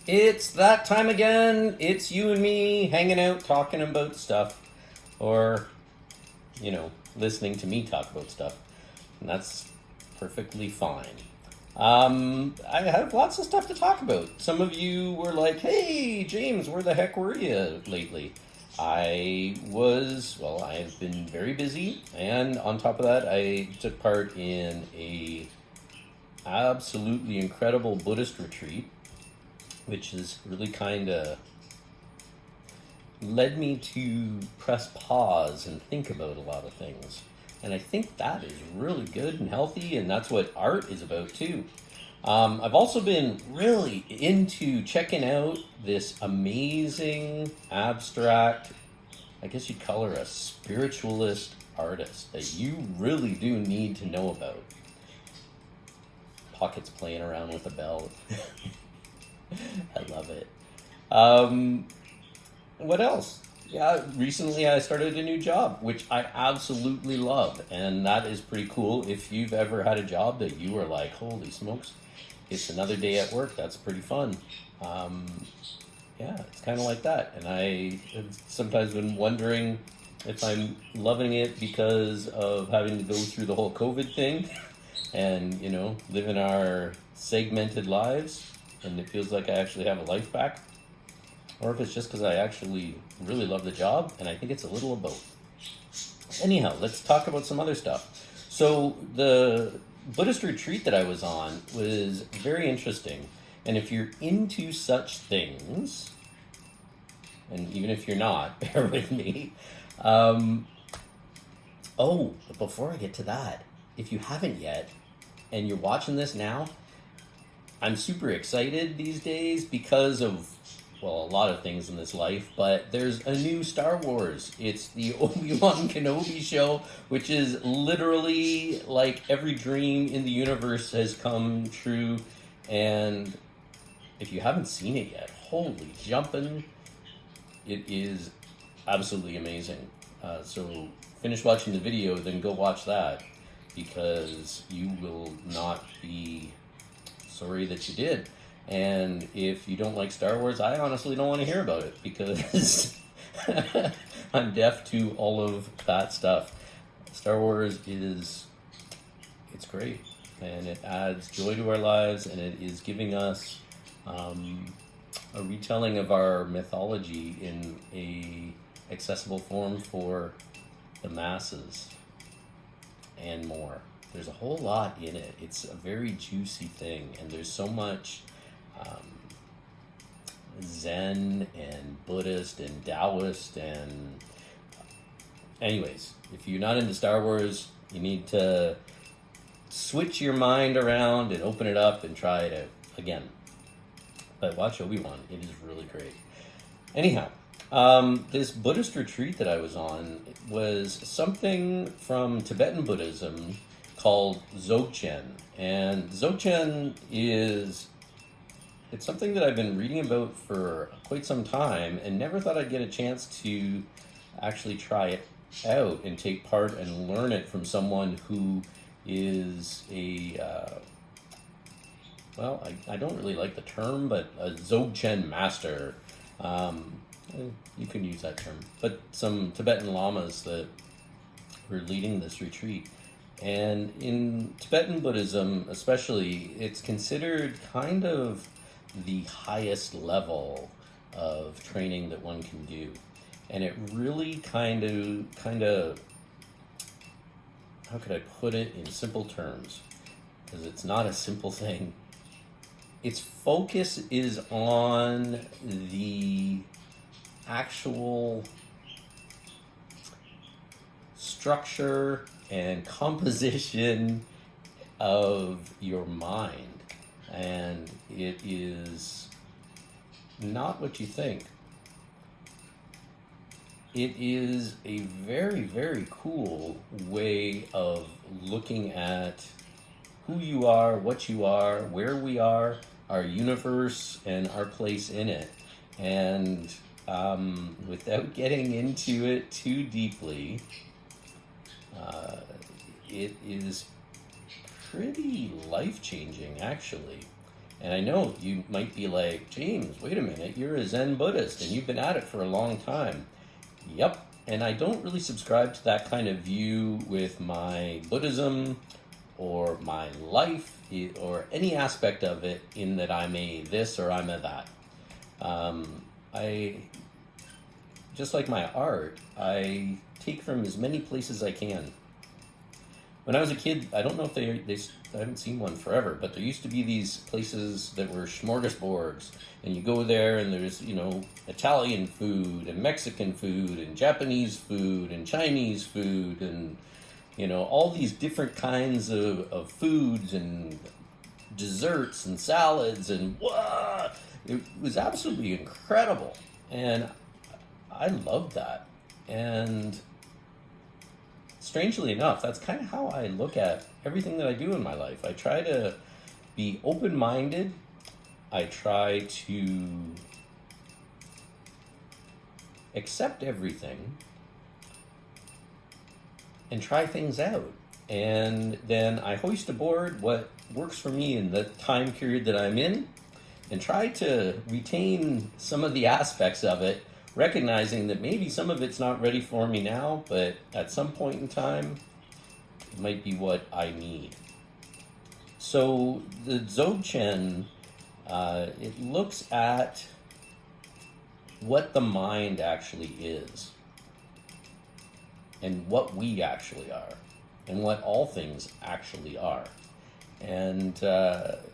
It's that time again. It's you and me hanging out, talking about stuff, or, listening to me talk about stuff. And that's perfectly fine. I have lots of stuff to talk about. Some of you were like, hey, James, where the heck were you lately? I have been very busy, and on top of that, I took part in a absolutely incredible Buddhist retreat, which has really kind of led me to press pause and think about a lot of things. And I think that is really good and healthy, and that's what art is about too. I've also been really into checking out this amazing abstract, I guess you'd call her a spiritualist artist that you really do need to know about. Pocket's playing around with a bell. I love it. What else? Yeah, recently I started a new job, which I absolutely love. And that is pretty cool. If you've ever had a job that you were like, holy smokes, it's another day at work, that's pretty fun. Yeah, it's kind of like that. And I have sometimes been wondering if I'm loving it because of having to go through the whole COVID thing and, living our segmented lives. And it feels like I actually have a life back. Or if it's just because I actually really love the job, and I think it's a little of both. Anyhow, let's talk about some other stuff. So the Buddhist retreat that I was on was very interesting. And if you're into such things, and even if you're not, bear with me. But before I get to that, if you haven't yet, and you're watching this now, I'm super excited these days because of, a lot of things in this life, but there's a new Star Wars. It's the Obi-Wan Kenobi show, which is literally like every dream in the universe has come true. And if you haven't seen it yet, holy jumping, it is absolutely amazing. So finish watching the video, then go watch that, because you will not be sorry that you did. And if you don't like Star Wars, I honestly don't want to hear about it, because I'm deaf to all of that stuff. Star Wars it's great, and it adds joy to our lives, and it is giving us a retelling of our mythology in a accessible form for the masses and more. There's a whole lot in it. It's a very juicy thing, and there's so much Zen and Buddhist and Taoist and anyways, if you're not into Star Wars, you need to switch your mind around and open it up and try it out again. But watch Obi-Wan. It is really great. Anyhow, this Buddhist retreat that I was on was something from Tibetan Buddhism called Dzogchen. And Dzogchen it's something that I've been reading about for quite some time and never thought I'd get a chance to actually try it out and take part and learn it from someone who is I don't really like the term, but a Dzogchen master. You can use that term. But some Tibetan lamas that were leading this retreat. And in Tibetan Buddhism especially, it's considered kind of the highest level of training that one can do. And it really kind of how could I put it in simple terms? Because it's not a simple thing. Its focus is on the actual structure and composition of your mind. And it is not what you think. It is a very, very cool way of looking at who you are, what you are, where we are, our universe, and our place in it. And without getting into it too deeply, it is pretty life-changing, actually. And I know you might be like, James, wait a minute, you're a Zen Buddhist and you've been at it for a long time. Yep, and I don't really subscribe to that kind of view with my Buddhism or my life or any aspect of it, in that I'm a this or I'm a that. I, just like my art, I take from as many places I can. When I was a kid, I don't know if I haven't seen one forever, but there used to be these places that were smorgasbords, and you go there and there's, Italian food and Mexican food and Japanese food and Chinese food and, all these different kinds of foods and desserts and salads, and wow, it was absolutely incredible. And I loved that. And strangely enough, that's kind of how I look at everything that I do in my life. I try to be open-minded. I try to accept everything and try things out. And then I hoist aboard what works for me in the time period that I'm in, and try to retain some of the aspects of it, recognizing that maybe some of it's not ready for me now, but at some point in time, it might be what I need. So the Dzogchen, it looks at what the mind actually is, and what we actually are, and what all things actually are. And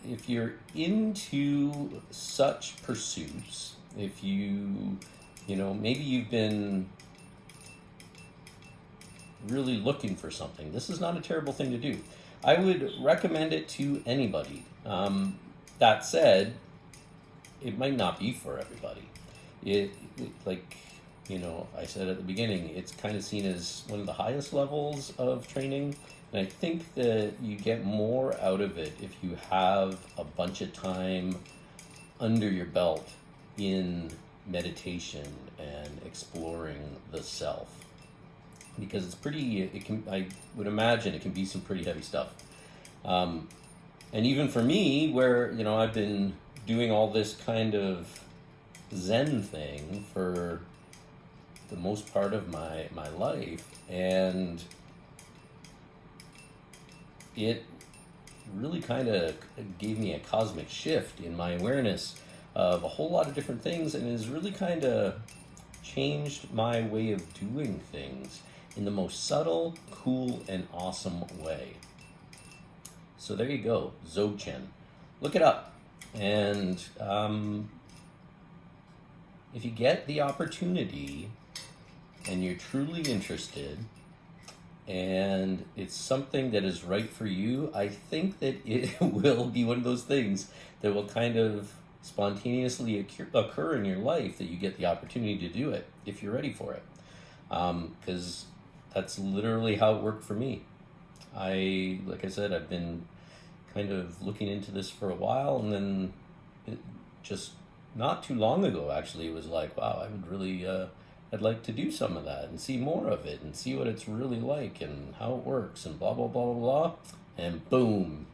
if you're into such pursuits, if maybe you've been really looking for something, this is not a terrible thing to do. I would recommend it to anybody. That said, it might not be for everybody. I said at the beginning, it's kind of seen as one of the highest levels of training. And I think that you get more out of it if you have a bunch of time under your belt in meditation and exploring the self, because I would imagine it can be some pretty heavy stuff. And even for me, where, I've been doing all this kind of Zen thing for the most part of my life, and it really kind of gave me a cosmic shift in my awareness of a whole lot of different things, and has really kind of changed my way of doing things in the most subtle, cool, and awesome way. So there you go, Dzogchen. Look it up. And if you get the opportunity and you're truly interested, and it's something that is right for you, I think that it will be one of those things that will kind of spontaneously occur in your life, that you get the opportunity to do it if you're ready for it. Because that's literally how it worked for me. Like I said, I've been kind of looking into this for a while, and then just not too long ago, actually, it was like, wow, I would really... I'd like to do some of that and see more of it and see what it's really like and how it works and blah, blah, blah, blah, blah. And boom,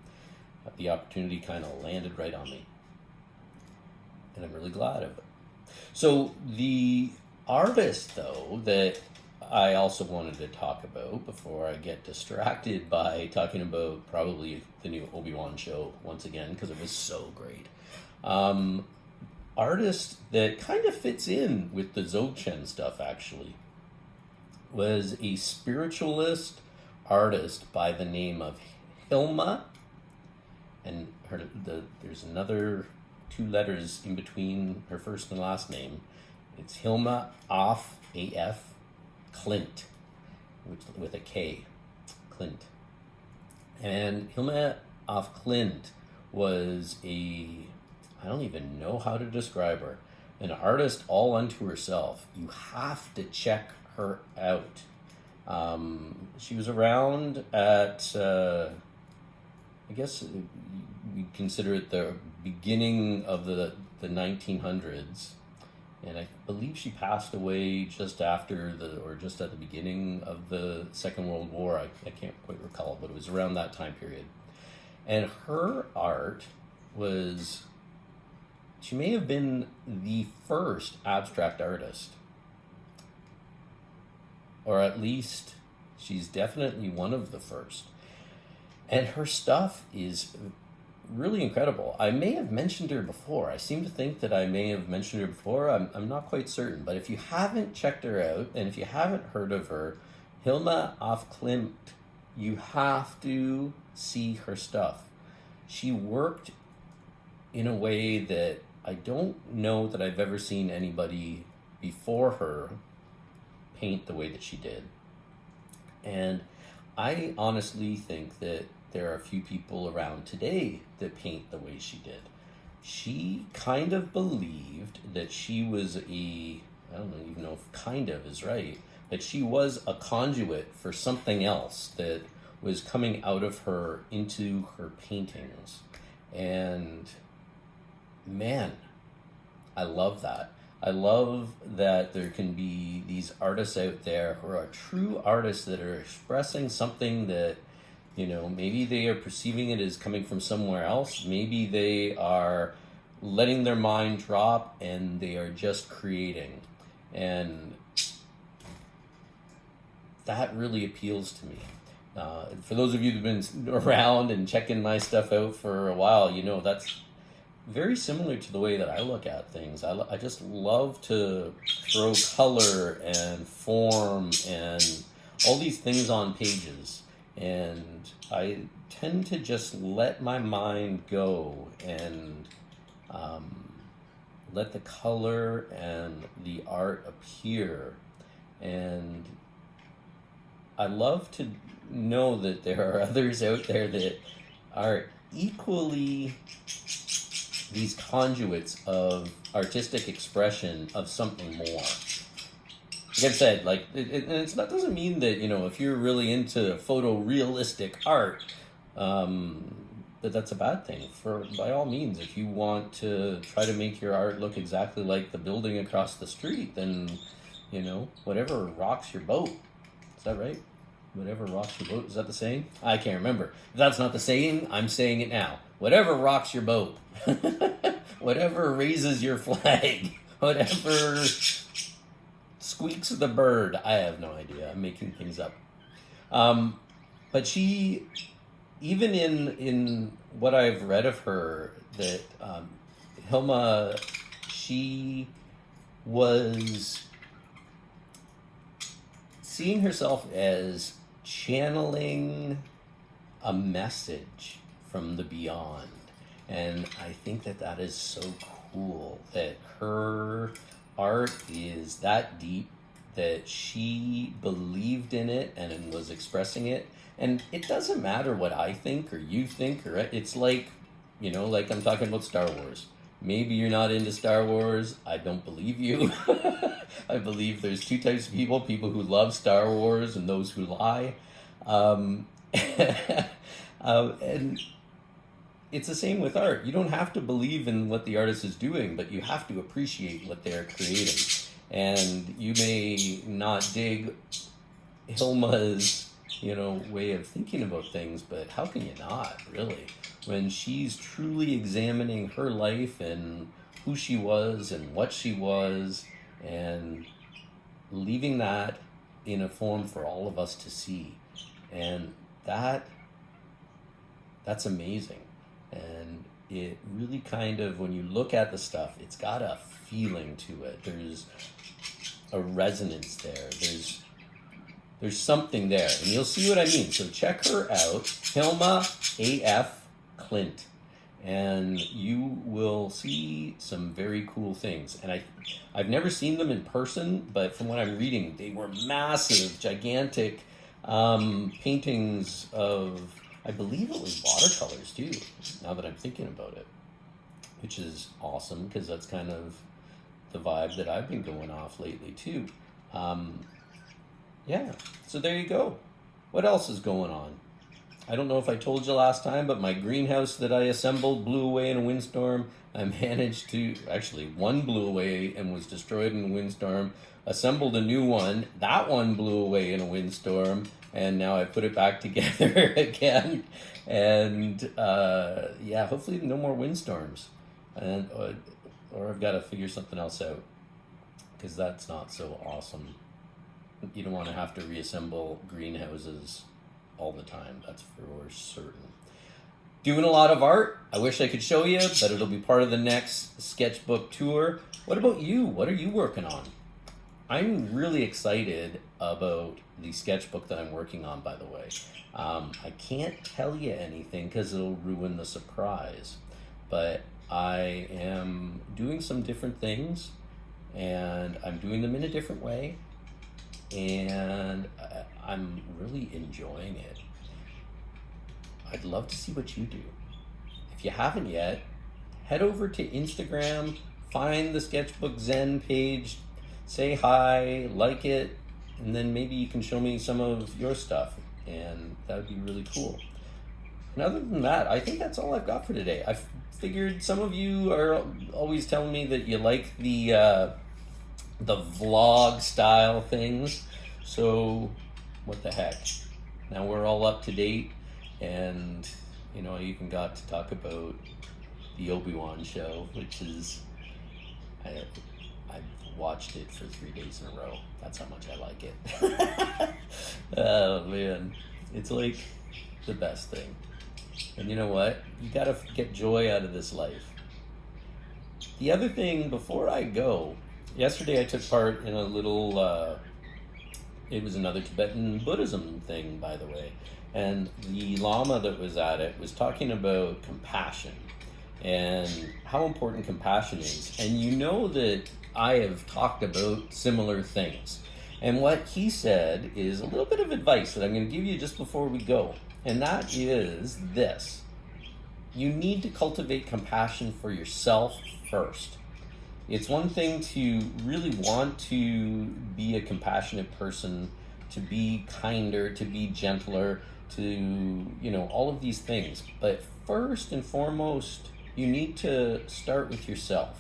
the opportunity kind of landed right on me. And I'm really glad of it. So the artist, though, that I also wanted to talk about before I get distracted by talking about probably the new Obi-Wan show once again, because it was so great. Artist that kind of fits in with the Dzogchen stuff, actually, was a spiritualist artist by the name of Hilma, and there's another 2 letters in between her first and last name. It's Hilma af, A-F, Klint, with a K, Klint. And Hilma af Klint was I don't even know how to describe her, an artist all unto herself. You have to check her out. She was around at, I guess we consider it the beginning of the 1900s. And I believe she passed away just after just at the beginning of the Second World War. I can't quite recall, but it was around that time period. And her art was, she may have been the first abstract artist, or at least she's definitely one of the first. And her stuff is really incredible. I may have mentioned her before. I seem to think that I may have mentioned her before. I'm not quite certain. But if you haven't checked her out, and if you haven't heard of her, Hilma af Klint, you have to see her stuff. She worked in a way that I don't know that I've ever seen anybody before her paint the way that she did. And I honestly think that there are a few people around today that paint the way she did. She kind of believed that she was I don't even know if kind of is right, but she was a conduit for something else that was coming out of her into her paintings. And man, I love that. I love that there can be these artists out there who are true artists that are expressing something that, maybe they are perceiving it as coming from somewhere else. Maybe they are letting their mind drop and they are just creating. And that really appeals to me. For those of you who've been around and checking my stuff out for a while, that's very similar to the way that I look at things. I just love to throw color and form and all these things on pages. And I tend to just let my mind go and let the color and the art appear. And I love to know that there are others out there that are equally these conduits of artistic expression of something more. Like I said, and doesn't mean that, if you're really into photorealistic art, that that's a bad thing. By all means, if you want to try to make your art look exactly like the building across the street, then, whatever rocks your boat. Is that right? Whatever rocks your boat. Is that the saying? I can't remember. If that's not the saying, I'm saying it now. Whatever rocks your boat. Whatever raises your flag. Whatever squeaks the bird. I have no idea. I'm making things up. But she, even in what I've read of her, that Hilma, she was seeing herself as channeling a message from the beyond. And I think that is so cool that her art is that deep, that she believed in it and was expressing it. And it doesn't matter what I think or you think, or it's like, like I'm talking about Star Wars. Maybe you're not into Star Wars. I don't believe you. I believe there's two types of people who love Star Wars and those who lie. And it's the same with art. You don't have to believe in what the artist is doing, but you have to appreciate what they're creating. And you may not dig Hilma's, way of thinking about things, but how can you not, really? When she's truly examining her life and who she was and what she was, and leaving that in a form for all of us to see. And that's amazing. And it really kind of, when you look at the stuff, it's got a feeling to it. There's a resonance there. There's something there. And you'll see what I mean. So check her out, Hilma A.F. Klint. And you will see some very cool things. And I've never seen them in person, but from what I'm reading, they were massive, gigantic paintings of, I believe it was watercolors too, now that I'm thinking about it, which is awesome because that's kind of the vibe that I've been going off lately too. Yeah, so there you go. What else is going on? I don't know if I told you last time, but my greenhouse that I assembled blew away in a windstorm. I managed to, actually, one blew away and was destroyed in a windstorm. Assembled a new one. That one blew away in a windstorm. And now I put it back together again. And yeah, hopefully no more windstorms. And or I've got to figure something else out, because that's not so awesome. You don't want to have to reassemble greenhouses all the time, that's for certain. Doing a lot of art. I wish I could show you, but it'll be part of the next sketchbook tour. What about you? What are you working on? I'm really excited about the sketchbook that I'm working on, by the way. I can't tell you anything because it'll ruin the surprise, but I am doing some different things, and I'm doing them in a different way, and I'm really enjoying it. I'd love to see what you do. If you haven't yet, head over to Instagram, find the Sketchbook Zen page, say hi, like it, and then maybe you can show me some of your stuff, and that would be really cool. And other than that, I think that's all I've got for today. I figured some of you are always telling me that you like the vlog style things, so what the heck. Now we're all up to date, and you know, I even got to talk about the Obi-Wan show, which is, I've watched it for 3 days in a row. That's how much I like it. Oh man, it's like the best thing. And you know what? You gotta get joy out of this life. The other thing, before I go, yesterday I took part in a little, it was another Tibetan Buddhism thing, by the way. And the Lama that was at it was talking about compassion and how important compassion is. And you know that I have talked about similar things. And what he said is a little bit of advice that I'm going to give you just before we go. And that is this. You need to cultivate compassion for yourself first. It's one thing to really want to be a compassionate person, to be kinder, to be gentler, to, you know, all of these things. But first and foremost, you need to start with yourself.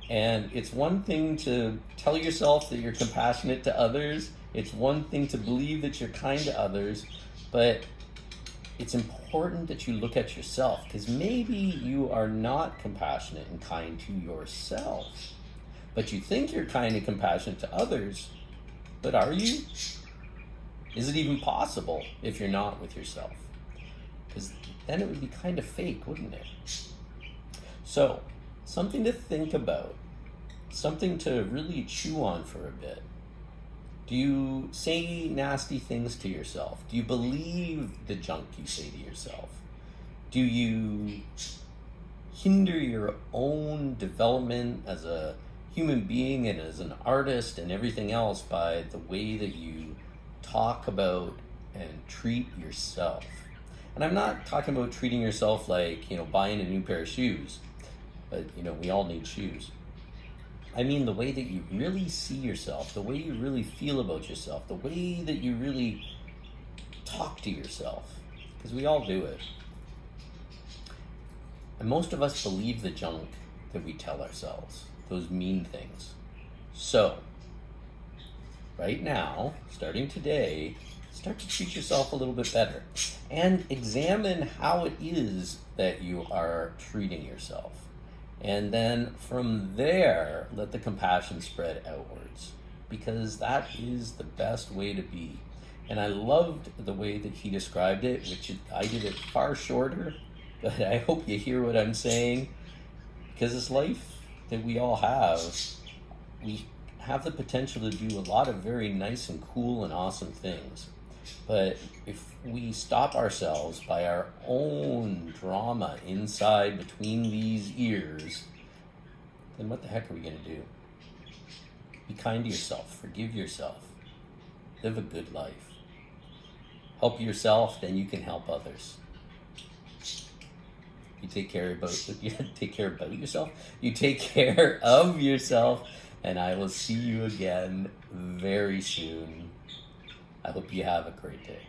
And it's one thing to tell yourself that you're compassionate to others. It's one thing to believe that you're kind to others, but it's important that you look at yourself, because maybe you are not compassionate and kind to yourself, but you think you're kind and compassionate to others, but are you? Is it even possible if you're not with yourself? Because then it would be kind of fake, wouldn't it? So, something to think about, something to really chew on for a bit. Do you say nasty things to yourself? Do you believe the junk you say to yourself? Do you hinder your own development as a human being and as an artist and everything else by the way that you talk about and treat yourself? And I'm not talking about treating yourself like, you know, buying a new pair of shoes, but, you know, we all need shoes. I mean the way that you really see yourself, the way you really feel about yourself, the way that you really talk to yourself, because we all do it. And most of us believe the junk that we tell ourselves, those mean things. So, right now, starting today, start to treat yourself a little bit better and examine how it is that you are treating yourself. And then from there, let the compassion spread outwards, because that is the best way to be. And I loved the way that he described it, which I did it far shorter, but I hope you hear what I'm saying, because this life that we all have, we have the potential to do a lot of very nice and cool and awesome things. But if we stop ourselves by our own drama inside between these ears, then what the heck are we going to do? Be kind to yourself. Forgive yourself. Live a good life. Help yourself, then you can help others. You take care about yourself. You take care of yourself, and I will see you again very soon. I hope you have a great day.